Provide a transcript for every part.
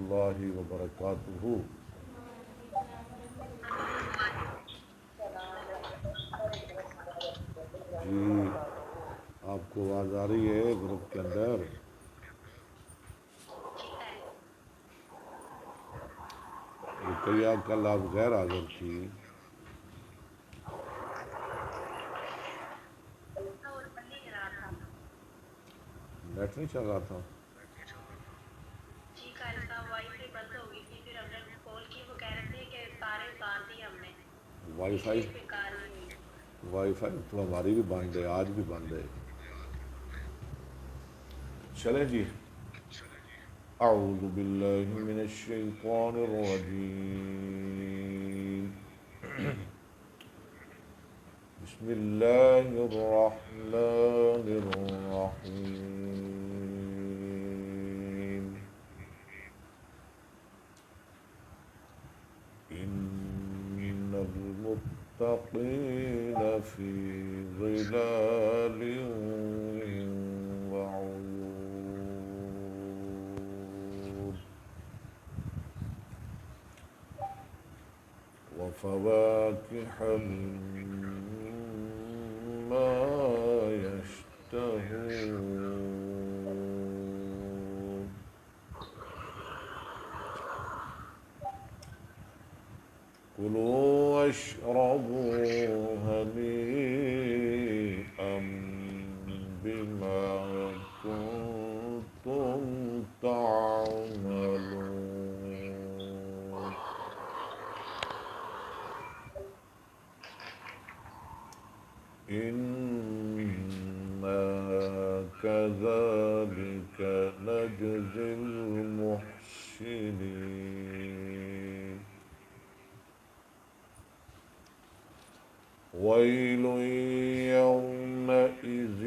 اللہ وبرکاتہ. جی آپ کو آواز آ رہی ہے گروپ کے اندر؟ رقیہ کل آپ غیر حاضر تھی. نیٹ نہیں چل رہا تھا. وائی فائی تو ہماری بھی بند ہے، آج بھی بند ہے. چلیں جی. اعوذ باللہ من الشیطان الرجیم. بسم اللہ الرحمن الرحیم. ان المتقین فی ظلال وعیون وفواكه مما يشتهون كلوا واشربوا هنيئا بما كنتم تعملون. إنا كذلك نجزي المحسنين. ويل يومئذ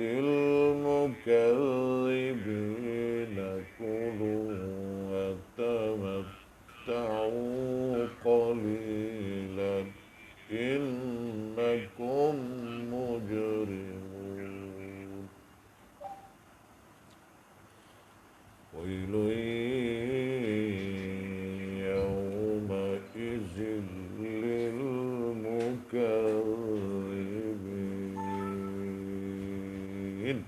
للمكذبين. كلوا وتمتعوا قليلا إنكم مجرمون. ويل يومئذ للمكذبين.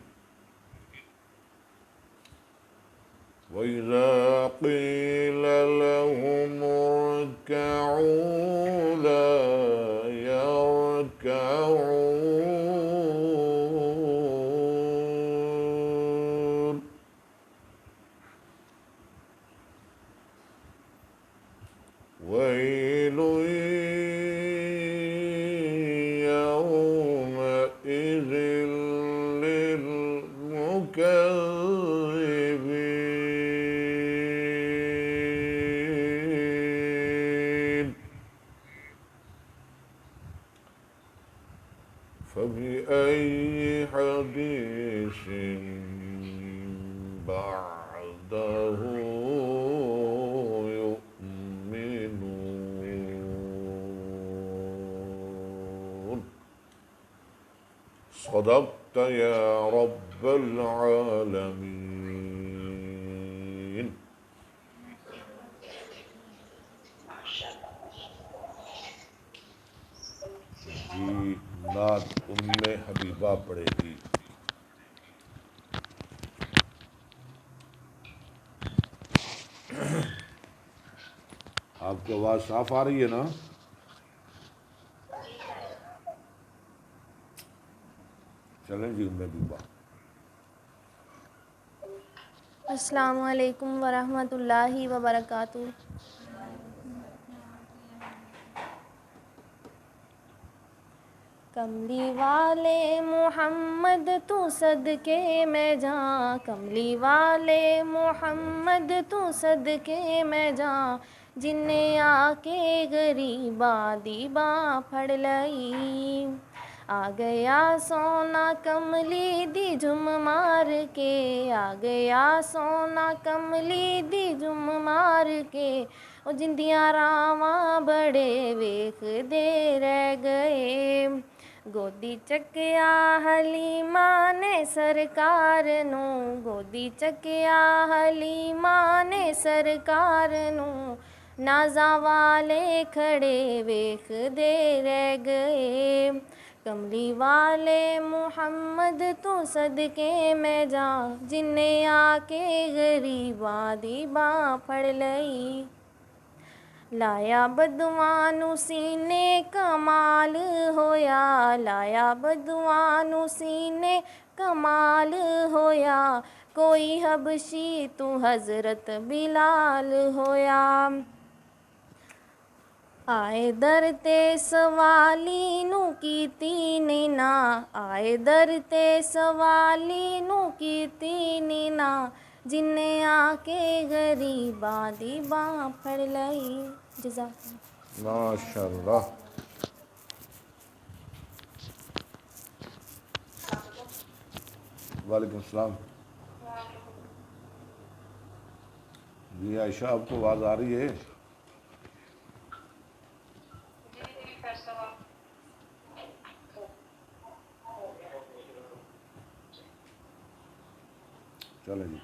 وإذا قيل لهم اركعوا لا يركعون. ويل يومئذ للمكذبين. فبأي حديث بعده يؤمنون. صدقت يا رب العالمين. جی نعت ام حبیبہ پڑھے گی. آپ کی آواز صاف آ رہی ہے نا؟ چلیں جی ام حبیبہ. السلام علیکم ورحمۃ اللہ وبرکاتہ. کملی والے محمد تو صدقے میں جاں. کملی والے محمد تو صدقے میں جاں. جن نے آ کے غریباں دی باں پھڑ لئی. آ گیا سونا کملی دی جم مار کے. آ گیا سونا کملی دی جم مار کے. او جندیاں راواں بڑے ویکھ دے رہ گئے. گودی چکیا حلیمہ نے سرکار نو، گودی چکیا حلیمہ نے سرکار نو، نازاں والے کھڑے ویکھ دے رہ گئے، کملی والے محمد تو صدقے میں جا، جن نے آ کے غریباں دی باں پھڑ لئی، لایا بدواں نوں سینے کمال ہویا، لایا بدواں نوں سینے کمال ہویا، کوئی حبشی تو حضرت بلال ہویا، آئے در تے سوالی نوں کیتی نینا، آئے در تے سوالی نوں کیتی نینا، جن نے آ کے غریباں دی باں پھڑ لئی۔ جزاک اللہ۔ ماشاء اللہ۔ وعلیکم السلام۔ جی عائشہ، آپ کو آواز آ رہی ہے؟ چلے جی۔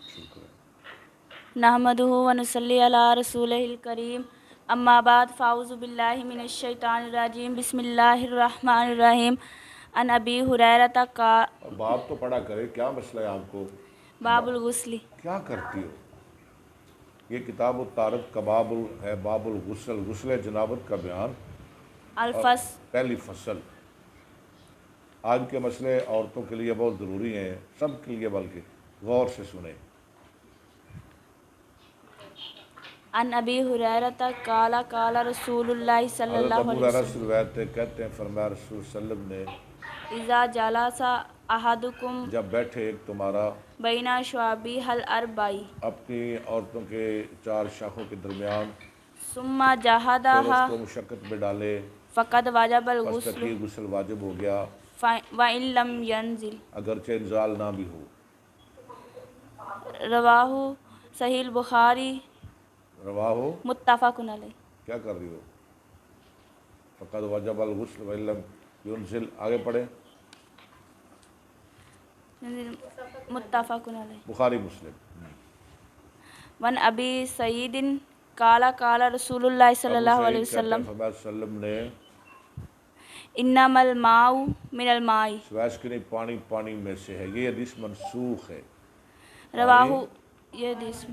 شکر ہے۔ نحمدہ ونصلی علی رسولہ الکریم، اما بعد فاعوذ باللہ من الشیطان الرجیم، بسم اللہ الرحمن الرحیم، ان ابی ہریرہ کا باب تو پڑھا کرے، کیا مسئلہ ہے آپ کو؟ باب الغسل۔ کیا کرتی ہو؟ یہ کتاب الطہارت کا باب ہے، باب الغسل، غسل جنابت کا بیان، الفصل۔ پہلی فصل۔ آج کے مسئلے عورتوں کے لیے بہت ضروری ہیں، سب کے لیے، بلکہ غور سے سنیں۔ ان ابی ہریرہ قال قال رسول اللہ صلی حضرت اللہ ابو علیہ ہریرہ سے وسلم، روایت ہے، کہتے ہیں فرمایا رسول صلی اللہ علیہ وسلم نے، اذا جلس احدکم جب بیٹھے ایک تمہارا بین شعبی الاربع، اپنی عورتوں کے 4 شاخوں کے درمیان، ثم پھر اس جہدہا کو مشقت میں ڈالے، فقد واجب پس الغسل تقی غسل واجب ہو گیا، وان لم ینزل، اگرچہ انزال نہ بھی ہو۔ رواہ صحیح البخاری، رواہ، متفق علیہ۔ کیا کر رہی ہو؟ فقد وجب الغسل وان لم ينزل، آگے پڑھیں۔ متفق علیہ۔ بخاری مسلم۔ ون ابی سعید قال قال رسول اللہ صلی اللہ علیہ ابو سعید کہتے ہیں وسلم، فرمایا صلی اللہ علیہ وسلم نے، انما الماء من الماء، سوائے اس کے نہیں، پانی پانی میں سے ہے۔ یہ حدیث منسوخ ہے۔ رواہ، یہ حدیث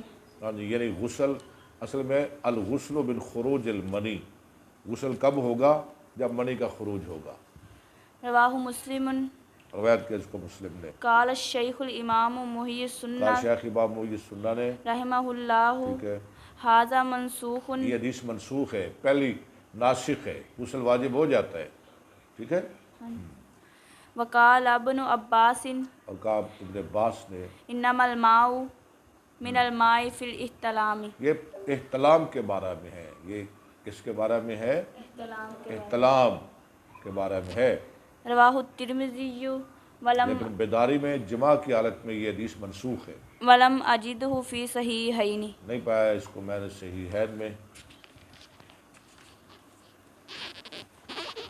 ہاں جی، یعنی غسل اصل میں الغسل من خروج المنی، غسل کب ہوگا؟ جب منی کا خروج ہوگا۔ رواہ مسلم، روایت کے اس کو مسلم نے۔ قال الشیخ الامام محی قال السنہ شیخ امام محی السنہ نے، رحمہ اللہ، ٹھیک ہے، ھذا منسوخ، یہ حدیث منسوخ ہے، پہلی ناسخ ہے، غسل واجب ہو جاتا ہے، ٹھیک ہے۔ وقال ابن عباس، اور کہا ابن عباس نے، انما الماء من الماء فی الاحتلام، یہ احتلام کے بارے میں ہے، یہ کس کے بارے میں ہے؟ احتلام کے بارے میں ہے، رواہ الترمذی لیکن بیداری میں جماع کی حالت میں یہ حدیث منسوخ ہے، ولم اجدہ فی صحیحین۔ نہیں پایا اس کو میں نے صحیحین میں۔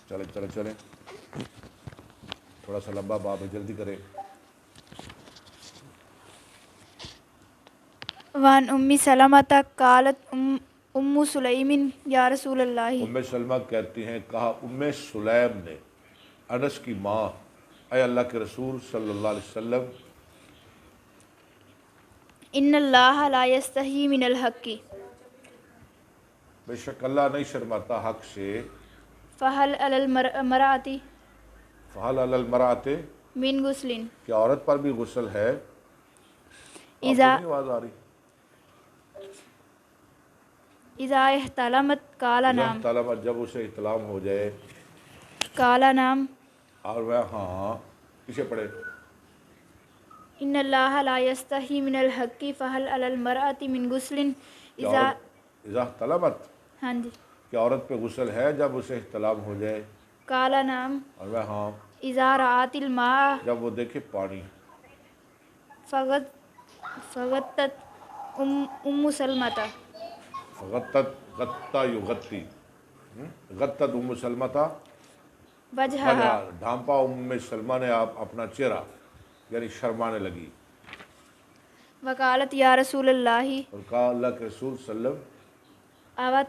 چلیں چلیں چلیں، تھوڑا سا لمبا باب ہے، جلدی کریں۔ وعن ام سلمۃ قالت ام سلیم یا رسول اللہ، ام سلمہ کہتی ہیں، کہا ام سلیم نے، انس کی ماں، اے اللہ کے رسول صلی اللہ علیہ وسلم، ان اللہ لا یستحی من الحق، بے شک اللہ نہیں شرماتا حق سے، فہل علی المرأۃ فہل علی المرأۃ، من غسل کیا عورت پر بھی غسل ہے؟ آپ کو اذا نہیں آواز آ رہی؟ اذا احتلمت قال نعم، طالبہ جب اسے احتلام ہو جائے، قال نعم، اور وہ ہاں، پیچھے پڑے، ان اللہ لا یستحی من الحق فہل علی المرأۃ من غسل اذا، اذا طلبت، ہاں جی، کیا عورت پہ غسل ہے جب اسے احتلام ہو جائے؟ قال نعم، اور وہ ہاں، اذا رأت الماء جب وہ دیکھے پانی، فغطت ام سلمة غطت غطا یغطی غطت ام سلمہ تھا وجهها ڈھانپا ام سلمہ نے آپ اپنا چہرہ یعنی شرمانے لگی وقالت یا رسول اللہ اور کہا اللہ کے رسول صلی اللہ علیہ وسلم اوا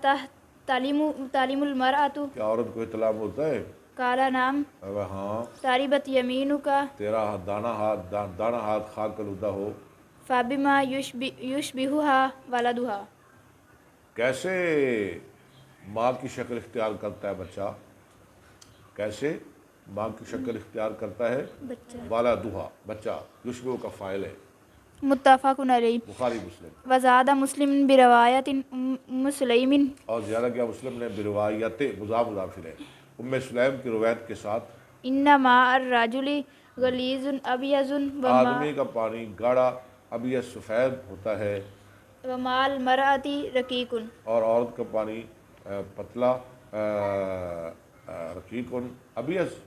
تعلیم المرأة کیا عورت کو اطلاع ہوتا ہے؟ قال نعم اب ہاں تاربت یمینک تیرا دانا ہاتھ خاک آلودہ ہو فبما یشبہها ولدها کیسے ماں کی شکل اختیار کرتا ہے بچہ کیسے ماں کی شکل اختیار کرتا ہے والا دوہا بچہ یشبہ کا فاعل ہے متفق علیہ بخاری مسلم وزاد مسلم بروایت ام سلیم اور زیادہ کیا مسلم نے بروایت مضاف مضاف ہے ام سلیم کی روایت کے ساتھ ان ماء الرجل غلیظ ابیض آدمی کا پانی گاڑھا ابیض سفید ہوتا ہے وماء المرأة رقیق اور عورت کا پانی پتلا رقیق ابیض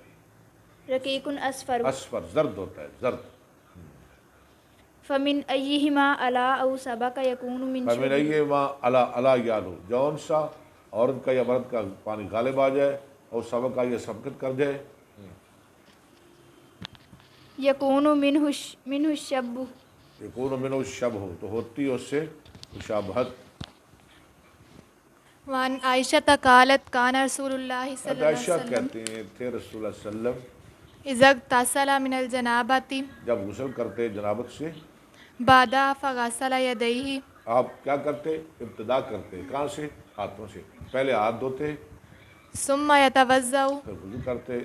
رقیق اصفر اصفر زرد ہوتا ہے زرد فمن ایہما علا او سبق یکون من فمن ایہما علا یالو جون سا عورت کا یا مرد کا پانی غالب آ جائے اور سبق کا یہ سبقت کر جائے یکون منہ الشب یکون منہ الشبہ تو ہوتی ہے اس سے مشابہت وعن عائشہ قالت کان رسول اللہ صلی اللہ علیہ عائشہ وسلم کہتے ہیں تھے رسول اللہ صلی اللہ علیہ وسلم اذا اغتسل من الجنابۃ جب غسل کرتے جنابت سے بعد فغسل یدیہ آپ کیا کرتے ابتدا کرتے کہاں سے ہاتھوں سے پہلے ہاتھ دھوتے ثم یتوضأ پھر وضو کرتے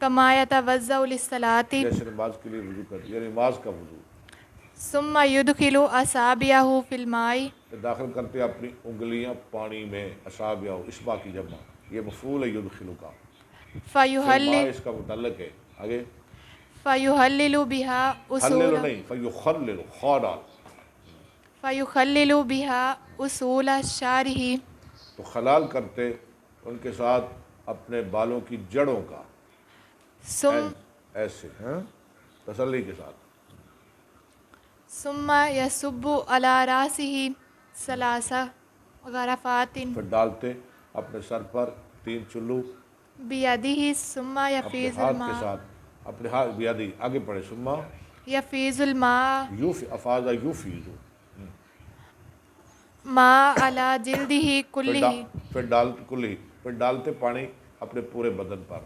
کما یتوضأ للصلاۃ جیسے نماز کے لیے وضو کرتے یعنی نماز کا وضو ثم يدخل اصابعه في الماء پھر داخل کرتے اپنی انگلیاں پانی میں اصابع اسبا کی جمع یہ مفعول ہے یدخلو کا فيهلل اس کا متعلق ہے آگے فيهلل بها خللو اصول نہیں فیخلل خادا فيخلل بها اصول شعره تو خلال کرتے ان کے ساتھ اپنے بالوں کی جڑوں کا ثم ایسے تسلی کے ساتھ ثم يصب على راسه ثلاث غرفات پھر ڈالتے اپنے سر پر 3 چلو بیدہ ثم اپنے یفیض ہاتھ کے الماء ساتھ اپنے ہاتھ بیادی آگے پڑھے سما یفیض الماء افاظہ یوفیزو ماء علی جلدہ کلہ پھر ڈالتے پانی اپنے پورے بدن پر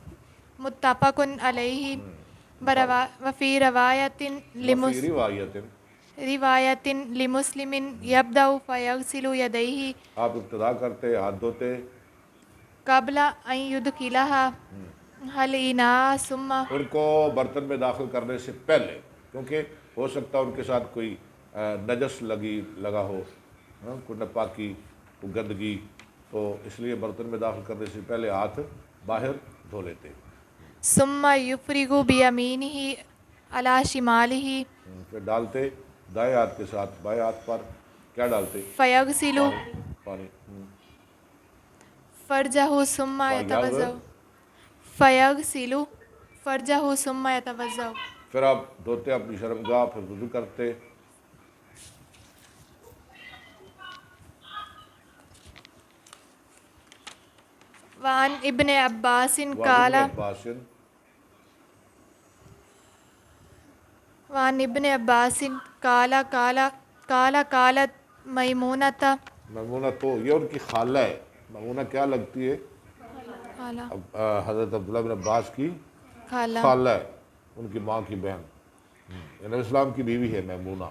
متفق علیہ وفی روایت روایت لمسلم یبدأ فیغسل یدیہ آپ ابتدا کرتے ہاتھ دھوتے قبل ان یدخلها الاناء ثم ان کو برتن میں داخل کرنے سے پہلے کیونکہ ہو سکتا ہے ان کے ساتھ کوئی نجس لگا ہو کوئی ناپاکی کوئی گندگی تو اس لیے برتن میں داخل کرنے سے پہلے ہاتھ باہر دھو لیتے ثم یفرغ بیمینہ علی شمالہ پھر ڈالتے دائیں ہاتھ کے ساتھ بائیں ہاتھ پر کیا ڈالتے فیغسل پانی فرجہ ثم یتوضأ فیغسل فرجہ ثم یتوضأ پھر آپ دھوتے اپنی شرمگاہ پھر وضو کرتے وعن ابن عباس قال وعن ابن عباس قالت میمونۃ میمونہ تو یہ ان کی خالہ ہے میمونہ کیا لگتی ہے خالہ حضرت عبداللہ بن عباس کی خالہ ہے ان کی ماں کی بہن نبی اسلام کی بیوی ہے میمونہ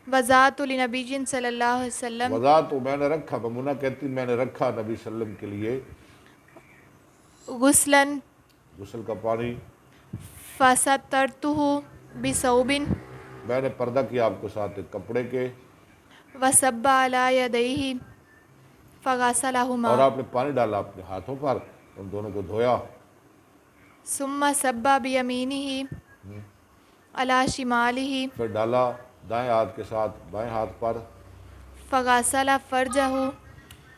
وذات لنبی صلی اللہ علیہ وسلم وذات تو میں نے رکھا میمونہ کہتی میں نے رکھا نبی صلی اللہ علیہ وسلم کے لیے غسلاً غسل کا پانی فسترتہ بثوب میں نے پردہ کیا آپ کو ساتھ ایک کپڑے کے وصب علی یدیہ فغسلہما اور آپ نے پانی ڈالا اپنے ہاتھوں پر ان دونوں کو دھویا ثم صب بیمینہ علی شمالہ پھر ڈالا دائیں ہاتھ کے ساتھ بائیں ہاتھ پر فغسل فرجہ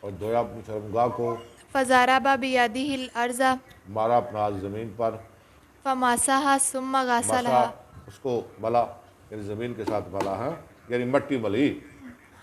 اور دھویا اپنی شرمگاہ کو فضرب بیدہ الارض مارا اپنا ہاتھ زمین پر فمسح ثم غسلها مسا اس کو ملا یعنی زمین کے ساتھ ملا یعنی مٹی ملی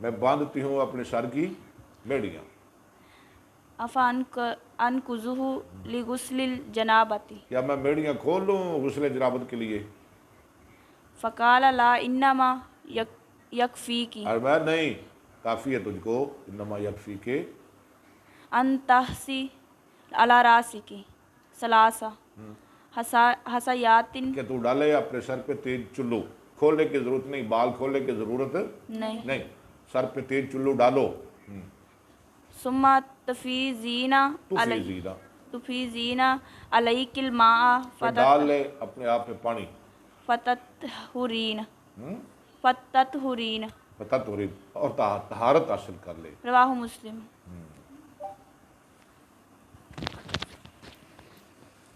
میں باندھتی ہوں اپنے سر کی بیڑیاں. انقضہ لغسل الجنابۃ کیا میں بیڑیاں کھول لوں غسل جنابت کے لیے؟ فقال لا انما یکفیک اور میں نہیں، کافی ہے تجھ کو، انما یکفی کے ان تحسی علی راسک ثلاثہ حسیات کہ تو ڈالے اپنے سر پہ تیز چلو. کھولنے کی ضرورت نہیں، بال کھولنے کی ضرورت نہیں. سر پہ تیز چلو ڈالو. ثم تفیضینا تفیضین علیک الماء پھر ڈال لے اپنے آپ پہ پانی. فتطہرین فتطہرین اور طہارت حاصل کر لے. رواہ مسلم.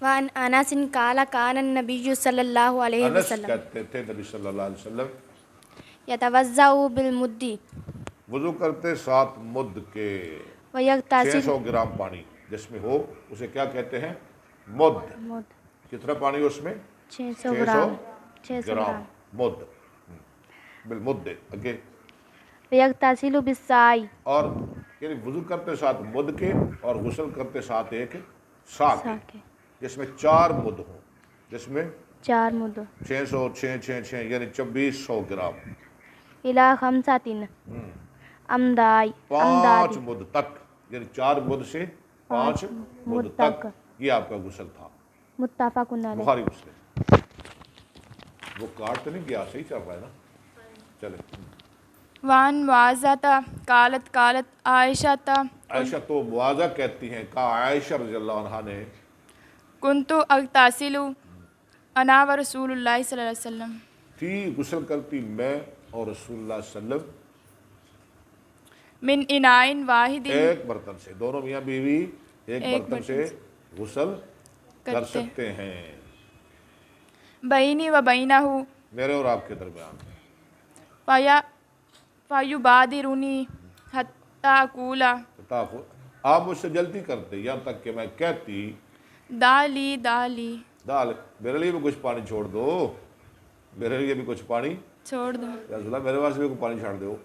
وعن انس قال کان النبی صلی اللہ علیہ انس وسلم کہتے تھے نبی صلی اللہ علیہ وسلم یتوضأ بالمد وضو کرتے 7 مد کے، ویغتسل 600 گرام پانی جس میں ہو اسے کیا کہتے ہیں؟ مد. کتنا پانی اس میں؟ 600 گرام گرام مد. بالمد اگے. ویغتسل بالسائی اور یعنی وضو کرتے 7 مد کے اور غسل کرتے 7 ایک سا کے، جس میں 4 مد ہوں، جس میں 4 مد 600 6 یعنی 2400 گرام. الی خمسۃ امدائی 5 مد تک، یعنی 4 مد سے 5 مد تک یہ آپ کا غسل تھا. متفق علیہ. بخاری مسلم. وہ کاٹ تو نہیں گیا، صحیح چل رہا ہے نا؟ چلے. وعن معاذہ قالت قالت عائشہ عائشہ تو معاذہ کہتی ہیں، کہا عائشہ رضی اللہ عنہا نے، کنت اغتسل انا و رسول اللہ صلی اللہ علیہ وسلم تھی غسل کرتی میں اور رسول اللہ صلی اللہ علیہ وسلم من اناء واحد ایک برتن سے. دونوں میاں بیوی ایک برتن سے غسل کر سکتے ہیں. بینی و بینہ میرے اور آپ کے درمیان. فیبادرنی حتی اقول آپ مجھ سے جلدی کرتے یہاں تک کہ میں کہتی دالی دال میرے لیے بھی کچھ پانی چھوڑ دو، میرے لیے بھی کچھ پانی چھوڑ دو. یا رسول اللہ میرے واسطے بھی کچھ پانی چھاڑ دو.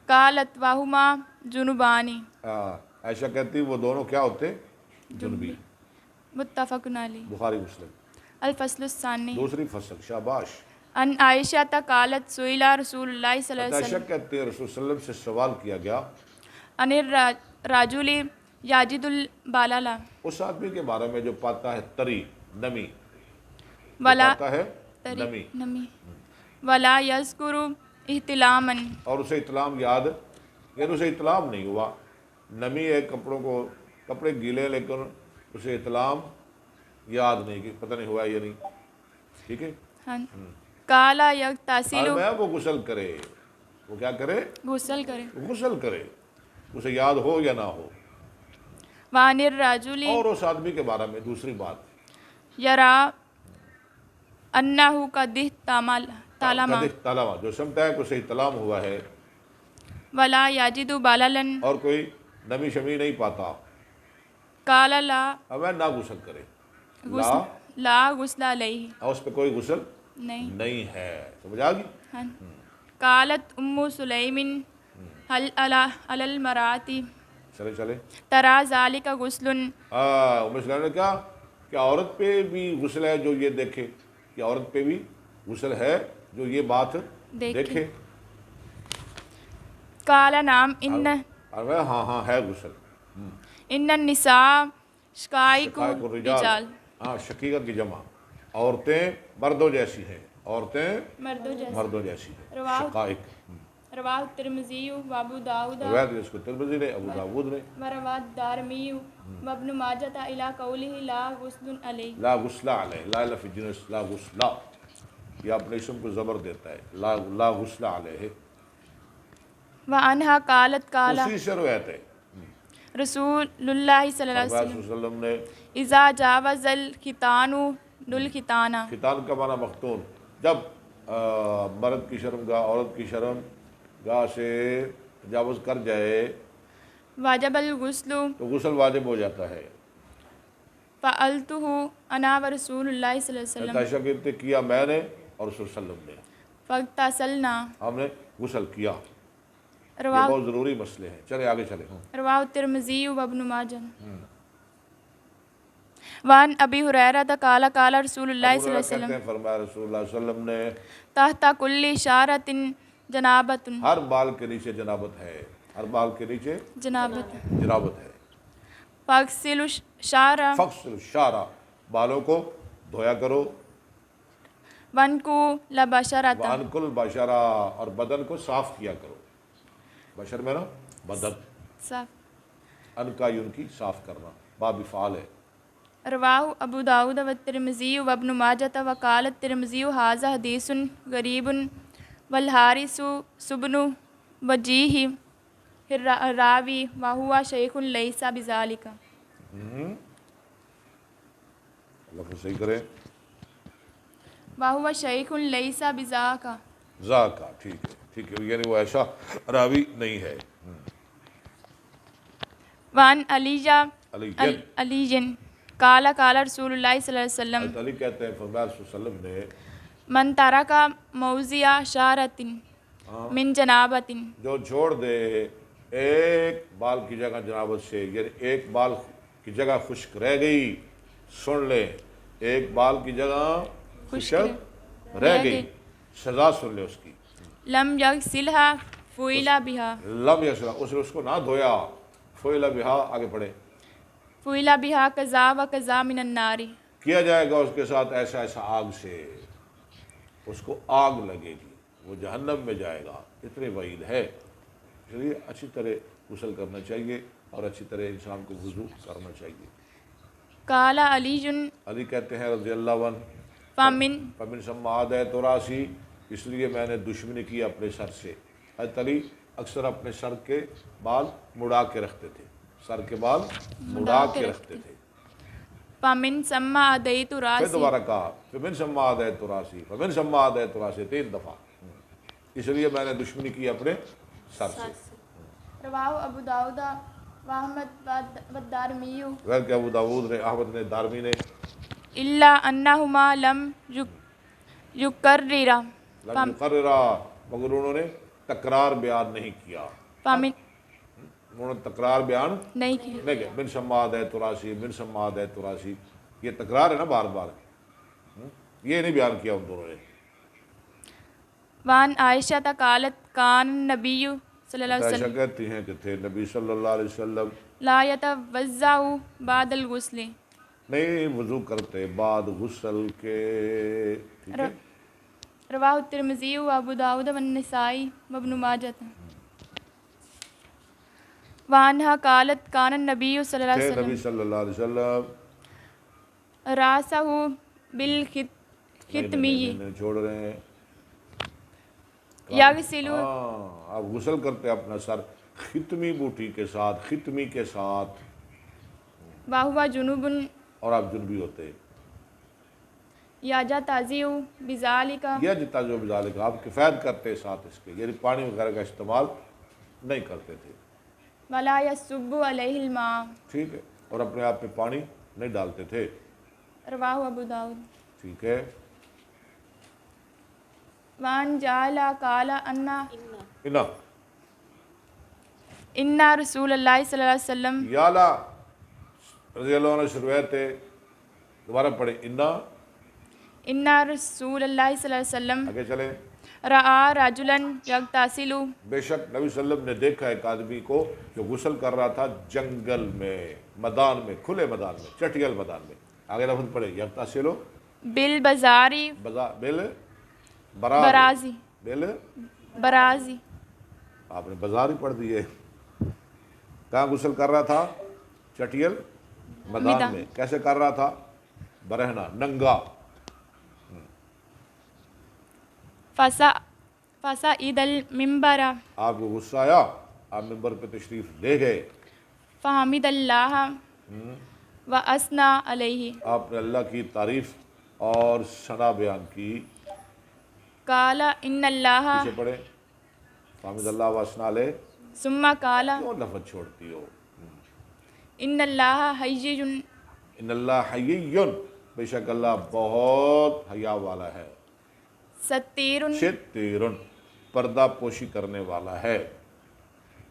قالت وہما جنبانی. عائشہ کہتی وہ دونوں کیا ہوتے؟ جنبی. متفق علیہ. بخاری مسلم. الفصل الثانی. دوسری فصل. شاباش. ان عائشہ قالت سئل رسول اللہ صلی اللہ علیہ عائشہ وسلم کہتے ہیں رسول صلی اللہ علیہ وسلم سے سوال کیا گیا ان الرجل یاجد البالالہ، اس آدمی کے بارے میں جو پاتا ہے تری نمی، ولا پاتا ہے نمی نمی ولا یذکر احتلاما، اور اسے اطلام یاد، یعنی اسے اطلام نہیں ہوا. نمی ہے کپڑوں کو، کپڑے گیلے لیکن اسے اطلام یاد نہیں کہ پتہ نہیں ہوا یا نہیں. ٹھیک ہے. قال اور یغتسل، میں وہ غسل کرے، وہ کیا کرے؟ غسل کرے. غسل کرے، اسے یاد ہو یا نہ ہو. وعن الرجل اور اس آدمی کے بارے میں دوسری بات، یرا انہ قد احتلم جو سمجھتا ہے کہ اسے اطلام ہوا ہے ولا یجد بالالا، اور کوئی نمی شمی نہیں پاتا، قال لا اب نہ غسل کرے. لا غسل علیہ، اور اس پہ کوئی غسل نہیں. ہے. سمجھ آ گئی؟ قالت ام سلیم هل علی المرأۃ چلے ترى ذلك غسل، ام سلیم نے کہا کہ عورت پہ بھی غسل ہے جو یہ دیکھے، کہ عورت پہ بھی غسل ہے جو یہ بات دیکھے. قال نعم ان اور میں ہاں ہے غسل. ان النساء شقائق شقائق الرجال، ہاں شقیقہ کی جمع، عورتیں مردوں جیسی ہیں، عورتیں مردوں جیسی ہیں. شقائق. رواہ الترمذی و ابو داؤد روایت اس کو ترمذی نے، ابو داؤد نے. و رواہ الدارمی و ابن ماجہ الی قولہ لا غسل علیہ. لا غسل علیہ، لا لفظ جنس لا غسل، یہ اپنے اسم کو زبر دیتا ہے. لا غسل علیہ. وعنہا قالت قال اسی سے روایت ہے. رسول اللہ صلی اللہ علیہ صلی اللہ وسلم علیہ وسلم نے اذا جاوز الختان الختان، ختان کا معنی مختون، جب مرد کی شرمگاہ عورت کی شرمگاہ سے تجاوز کر جائے واجب الغسل، تو غسل واجب ہو جاتا ہے. فعلتہ انا و رسول اللہ صلی اللہ علیہ وسلم عائشہ کہتے کیا میں نے اور رسول صلی اللہ علیہ وسلم نے، فاغتسلنا، ہم نے غسل کیا. یہ بہت ضروری مسئلے ہیں. چلے آگے چلے. رواہ الترمذی و ابن ماجہ. وان ابی ہریرہ قال قال رسول اللہ صلی اللہ علیہ کہتے ہیں فرمایا رسول اللہ صلی اللہ علیہ وسلم نے تحت کل شعرۃ جنابۃ. ہر بال کے نیچے جنابت ہے. ہر بال کے نیچے جنابت. جنابت ہے. فاغسلوا الشعر فغسلوا الشعر بالوں کو دھویا کرو. وانکوا البشرۃ وانکل البشرہ اور بدن کو صاف کیا کرو. بشر میں نا بدن. ان کا یون کی صاف کرنا باب فعال ہے. رواہ ابو داؤد والترمذی وابن ماجہ وقال الترمذی ھذا حدیث غریب والحارث بن وجیہ الراوی وہو شیخ لیس بذلک. اللہ صحیح کرے. وہو شیخ لیس بذاک. ذاکا ٹھیک ہے. ٹھیک ہے یعنی وہ ایسا راوی نہیں ہے. وان علی علی قال قال رسول اللہ صلی اللہ علیہ وسلم علی کہتے ہیں فرمایا رسول صلی اللہ علیہ وسلم نے من ترک موضع شعرۃ من جنابۃ. جو چھوڑ دے ایک بال کی جگہ جنابت سے یعنی ایک بال کی جگہ خشک رہ گئی. سن لے ایک بال کی جگہ خشک رہ گئی سزا سن لے اس کی. لم یغسلھا فعل بہا. لم یغسلھا اس کو نہ دھویا. فعل بہا آگے پڑھے. فعل بہا کذا و کذا من النار. کیا جائے گا اس کے ساتھ ایسا ایسا آگ سے. اس کو آگ لگے گی وہ جہنم میں جائے گا. اتنی وعید ہے. اس لیے اچھی طرح غسل کرنا چاہیے اور اچھی طرح انسان کو وضو کرنا چاہیے. قال علی علی کہتے ہیں رضی اللہ عنہ فمن ثم عادیت راسی اس لیے میں نے دشمنی کی اپنے سر سے. حضرت علی اکثر اپنے سر کے بال مڑا کے رکھتے تھے. سر کے بال مڑا کے رکھتے تھے. فمن ثم عادیت پھر راسی. دوبارہ کہا فمن ثم عادیت راسی فمن ثم عادیت راسی 3 دفعہ. اس لیے میں نے دشمنی کی اپنے سر سے. رواہ ابو داؤد واحمد والدارمی غیر کہ ابو داؤد نے احمد نے دارمی نے الا انہما لم یکررا لم یقررا مگر انہوں نے تکرار بیان نہیں کیا. انہوں نے تکرار بیان نہیں کیا. نہیں کیا. من ثم عادیت راسی من ثم عادیت راسی یہ تکرار ہے نا بار بار. یہ نہیں بیان کیا ان دونوں نے. وان عائشہ قالت کان نبی صلی اللہ علیہ عائشہ وسلم کہتی ہیں کہ تھے نبی صلی اللہ علیہ وسلم لا یتوضأ بعد الغسل. نہیں وضو کرتے بعد غسل کے. ٹھیک ہے. رواہ الترمذی و ابو داؤد والنسائی وابن ماجہ. وعنہا قالت کان النبی صلی اللہ علیہ تھے نبی وسلم صلی اللہ علیہ وسلم راسہ بالختمی نہیں چھوڑ رہے ہیں. یغسل. آپ غسل کرتے اپنا سر ختمی بوٹی کے ساتھ ختمی کے ساتھ وہو جنوب اور آپ جنبی ہوتے. یجتزئ بذلک. یا جتا جو بذالک آپ کفایت کرتے ساتھ اس کے یعنی پانی وغیرہ کا استعمال نہیں کرتے تھے. ولا یصب علیہ الماء. ٹھیک ہے. اور اپنے آپ پہ پانی نہیں ڈالتے تھے. رواہ ابو داؤد. ٹھیک ہے. وان جعل قال انا ان رسول اللہ صلی اللہ علیہ وسلم یالا رضی اللہ عنہ سے روایت ہے. دوبارہ پڑھیں. ان رسول اللہ صلی اللہ علیہ وسلم آگے چلیں. رآ رجلا یغتسل. بے شک نبی صلی اللہ علیہ وسلم نے دیکھا ایک آدمی کو جو غسل کر رہا تھا جنگل میں میدان میں کھلے میدان میں چٹیل میدان میں. آگے لفظ پڑھے یغتسل بالبزاری برازی. برازی. آپ نے بازار ہی پڑھ دیے. کہاں غسل کر رہا تھا؟ چٹیل میدان میں. کیسے کر رہا تھا؟ برہنا ننگا. فصعد المنبر. آپ کو غصہ آیا آپ ممبر پہ تشریف لے گئے. فحمد اللہ واثنى علیہ. آپ نے اللہ کی تعریف اور ثنا بیان کی. قال ان اللہ. پیچھے پڑھے. فحمد اللہ واثنى علیہ. ثم قال کیوں لفظ چھوڑتی ہو؟ ان اللہ حی. ان اللہ حی بے شک اللہ بہت حیا والا ہے. ستیر. ستیر پردہ پوشی کرنے والا ہے.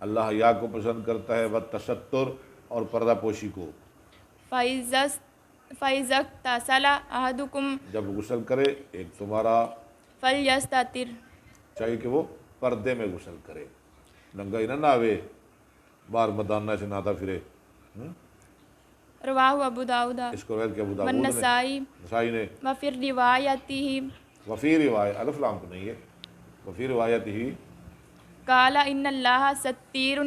اللہ حیا کو پسند کرتا ہے، والتستر اور پردہ پوشی کو۔ فَإِذَا اغْتَسَلَ أَحَدُكُمْ جب غسل کرے ایک تمہارا، فَلْيَسْتَتِرْ چاہیے کہ وہ پردے میں غسل کرے، ننگا ہی نہ نہاوے، باہر مدانہ سے نہاتا پھرے۔ رواہ ابو داؤد اس کو روایت کے ابو داؤد نے، والنسائی نسائی نے۔ وفی روایتہ وفی روایت، الف لام تو نہیں ہے، وفی روایت ہی قال ان اللہ ستیر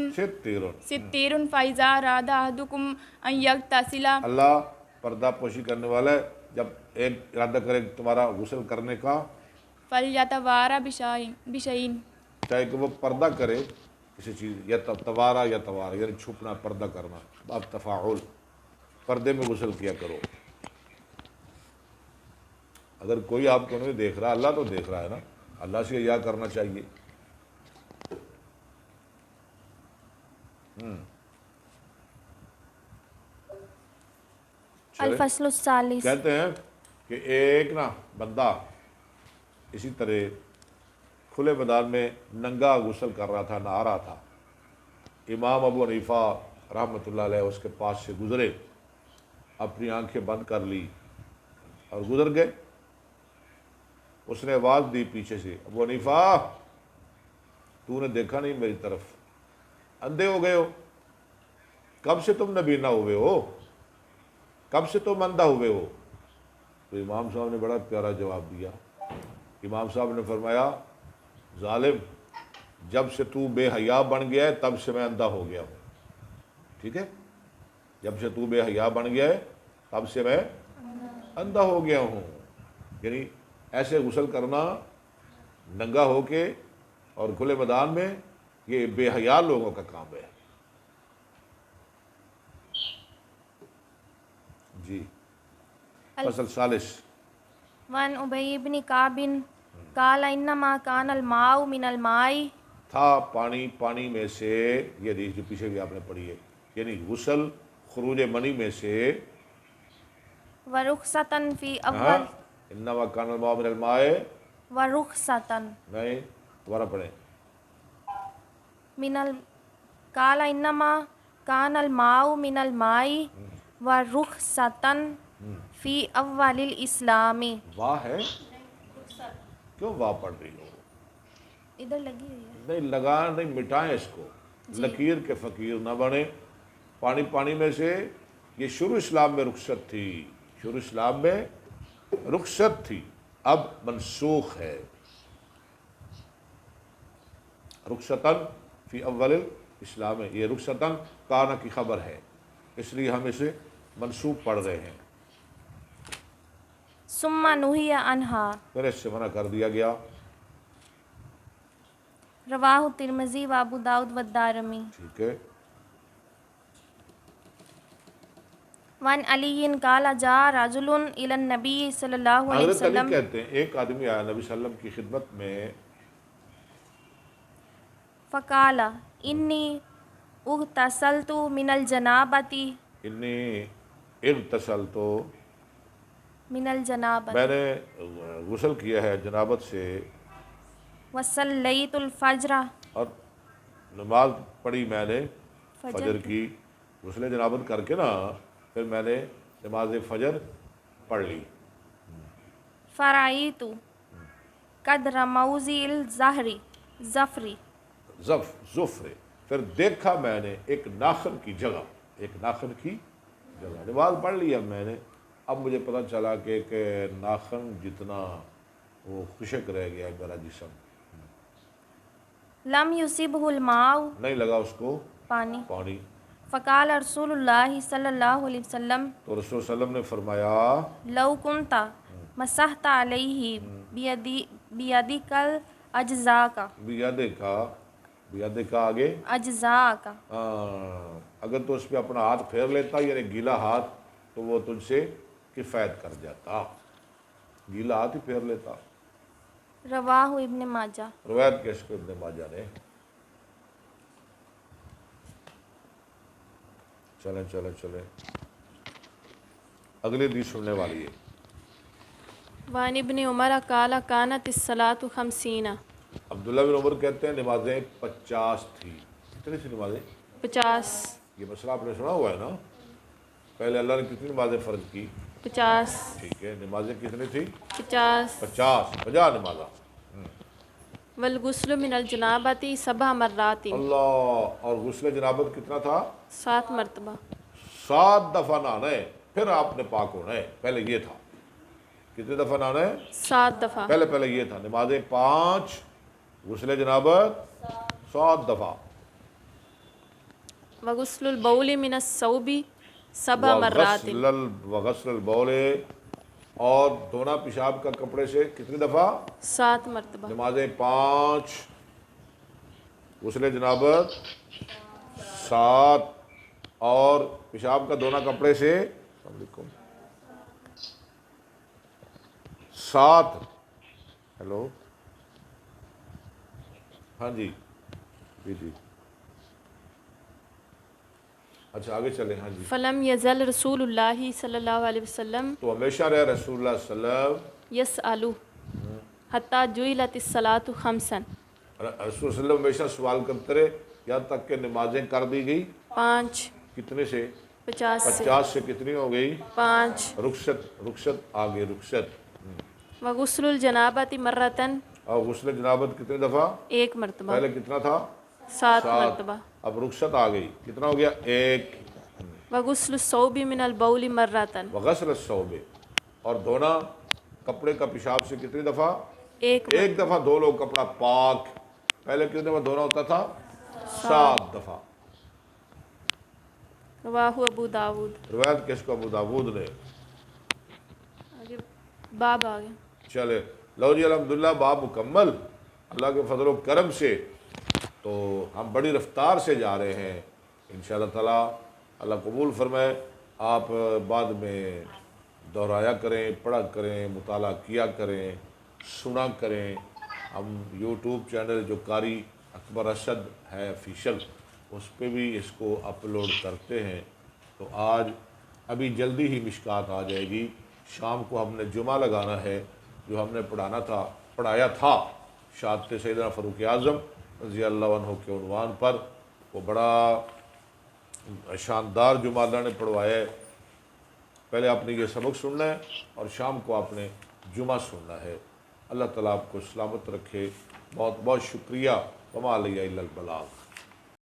فَإِذَا أَرَادَ أَحَدُكُمْ أَن يَغْتَسِلَ اللہ پردہ پوشی کرنے والا ہے، جب ایک ارادہ کرے تمہارا غسل کرنے کا، فَلْيَتَوَارَ بِشَيْءٍ چاہے کہ وہ پردہ کرے کسی چیز، یا توارا یا توارا یعنی چھپنا، پردہ کرنا، اب تفاعل، پردے میں غسل کیا کرو۔ اگر کوئی آپ کو نہیں دیکھ رہا، اللہ تو دیکھ رہا ہے نا، اللہ سے حیا کرنا چاہیے۔ الفصل الثالث کہتے ہیں کہ ایک نا بندہ اسی طرح کھلے میدان میں ننگا غسل کر رہا تھا، نہا رہا تھا۔ امام ابو حنیفہ رحمۃ اللہ علیہ اس کے پاس سے گزرے، اپنی آنکھیں بند کر لی اور گزر گئے۔ اس نے آواز دی پیچھے سے، ابو حنیفہ تو نے دیکھا نہیں میری طرف، اندھے ہو گئے ہو؟ کب سے تم نبینا ہوئے ہو؟ کب سے تم اندھا ہوئے ہو؟ تو امام صاحب نے بڑا پیارا جواب دیا۔ امام صاحب نے فرمایا، ظالم، جب سے تو بے حیا بن گیا ہے تب سے میں اندھا ہو گیا ہوں۔ ٹھیک ہے، جب سے تو بے حیا بن گیا ہے تب سے میں اندھا ہو گیا ہوں۔ یعنی ایسے غسل کرنا ننگا ہو کے اور کھلے میدان میں، یہ بے حیا لوگوں کا کام ہے۔ جی، فصل ثالث۔ وان ابی بن کعب قال انما کان الماء من الماء، تھا پانی میں سے، یہ حدیث جو پیچھے بھی آپ نے پڑھی ہے، یعنی غسل خروج منی میں سے، ورخصتا فی اول، انما کان الماء من الماء، ورخصتا نہیں دوبارہ پڑھیں، قال انما کان الماء من الماء ورخصتا فی اول الاسلام۔ واہ ہے، کیوں واہ پڑھ رہی ہو؟ ادھر لگی ہوئی ہے۔ نہیں لگا، نہیں مٹائیں اس کو، لکیر کے فقیر نہ بنے۔ پانی میں سے، یہ شروع اسلام میں رخصت تھی، شروع اسلام میں رخصت تھی، اب منسوخ ہے۔ رخصتاً فی اول اسلام ہے، یہ رخصتاً کانا کی خبر ہے، اس لیے ہم اسے منسوخ پڑھ رہے ہیں۔ ثم نہی عنہا، پھر اس سے منع کر دیا گیا۔ رواہ ترمذی و ابو داؤد و الدارمی۔ ٹھیک ہے، وان علی قال جاء رجل الی النبی صلی اللہ علیہ حضرت علی وسلم، کہتے ہیں ایک آدمی آیا نبی صلی اللہ علیہ وسلم کی خدمت میں، فقال انی اغتسلت من الجنابۃ، انی اغتسلت، من الجنابۃ میں نے غسل کیا ہے جنابت سے، وصلیت الفجر، اور نماز پڑھی میں نے فجر فجر کی، غسل جنابت کر کے نا پھر میں نے نماز فجر پڑھ لی۔ فرائیت قدر موضع الظہری ظفری، ظفر، پھر دیکھا میں نے ایک ناخن کی جگہ، ایک ناخن کی جگہ، نماز پڑھ لی اب میں نے، اب مجھے پتہ چلا کہ ایک ناخن جتنا وہ خشک رہ گیا میرا جسم، لم یصبہ الماء، نہیں لگا اس کو پانی، پانی۔ فقال رسول اللہ صلی اللہ علیہ وسلم، تو رسول صلی اللہ علیہ وسلم نے فرمایا، لو کنت مسحت علیہ بیدک الاجزاء، بیادے کا آگے، اجزاء، اگر تو اس پہ اپنا ہاتھ پھیر لیتا، یعنی گیلا ہاتھ، تو وہ تجھ سے کفایت کر جاتا، گیلا ہاتھ ہی پھیر لیتا۔ رواہ ابن ماجہ۔ روایت کے اس کو ابن ماجہ نے۔ چلیں اگلی حدیث سننے والی ہے۔ وعن ابن عمر قال كانت الصلاة 50، عبداللہ بن عمر کہتے ہیں نمازیں 50 تھی. کتنی تھی نمازیں؟ 50. یہ مسئلہ آپ نے سنا ہوا ہے نا. پہلے اللہ نے کتنی نمازیں فرض کی؟ 50. ٹھیک ہے. نمازیں کتنی تھی؟ 50. 50 نمازیں. والغسل من الجنابۃ 7 مرات. اللہ. اور غسل جنابت کتنا تھا؟ 7 مرتبہ. 7 دفعہ نہانا ہے پھر آپ نے پاک ہونا ہے. پہلے یہ تھا. کتنے دفعہ نہانا ہے؟ 7 دفعہ. پہلے یہ تھا. نمازیں 5، غسل جنابت 7 دفعہ. وغسل البول من الثوب 7 مرات. وغسل البول، اور دھونا پیشاب کا کپڑے سے کتنی دفعہ؟ 7 مرتبہ. نمازیں 5، غسل جنابت 7، اور پیشاب کا دھونا کپڑے سے السلام علیکم 7. ہیلو، ہاں جی جی اچھا آگے چلیں. ہاں جی. فلم یزل رسول اللہ صلی اللہ علیہ وسلم تو ہمیشہ رہے رسول اللہ صلی اللہ علیہ وسلم یسألو حتی جعلت الصلاۃ 5. رسول صلی اللہ علیہ وسلم ہمیشہ سوال کرتے رہے یہاں تک کہ نمازیں کر دی گئی 5. کتنے سے؟ 50 سے. 50 سے کتنی ہو گئی؟ 5. رخصت آگے رخصت. وغسل الجنابۃ مرتن. اور غسل جنابت کتنی دفعہ؟ 1 مرتبہ. پہلے کتنا تھا؟ 7 مرتبہ. اب رخصت آ گئی. کتنا ہو گیا؟ 1. وغسل الثوب من البول مرتن. وغسل الثوب، اور دھونا کپڑے کا پیشاب سے کتنی دفعہ؟ 1 دفعہ دھو لو کپڑا پاک. پہلے کتنے دفعہ دھونا ہوتا تھا؟ 7 دفعہ. رواہ ابو داود. روایت کس کو؟ ابو داود نے. آگے باب آ گیا. چلے لو جی الحمدللہ باب مکمل اللہ کے فضل و کرم سے. تو ہم بڑی رفتار سے جا رہے ہیں انشاءاللہ تعالی. اللہ قبول فرمائے. آپ بعد میں دہرایا کریں، پڑھا کریں، مطالعہ کیا کریں، سنا کریں. ہم یوٹیوب چینل جو قاری اکبر اسد ہے آفیشل، اس پہ بھی اس کو اپلوڈ کرتے ہیں. تو آج ابھی جلدی ہی مشکات آ جائے گی. شام کو ہم نے جمعہ لگانا ہے جو ہم نے پڑھایا تھا شہادت سیدنا فاروق اعظم رضی اللہ عنہ کے عنوان پر. وہ بڑا شاندار جمعہ اللہ نے پڑھوایا ہے. پہلے آپ نے یہ سبق سننا ہے اور شام کو آپ نے جمعہ سننا ہے. اللہ تعالیٰ آپ کو سلامت رکھے. بہت بہت شکریہ. وما علیہ الا البلاغ.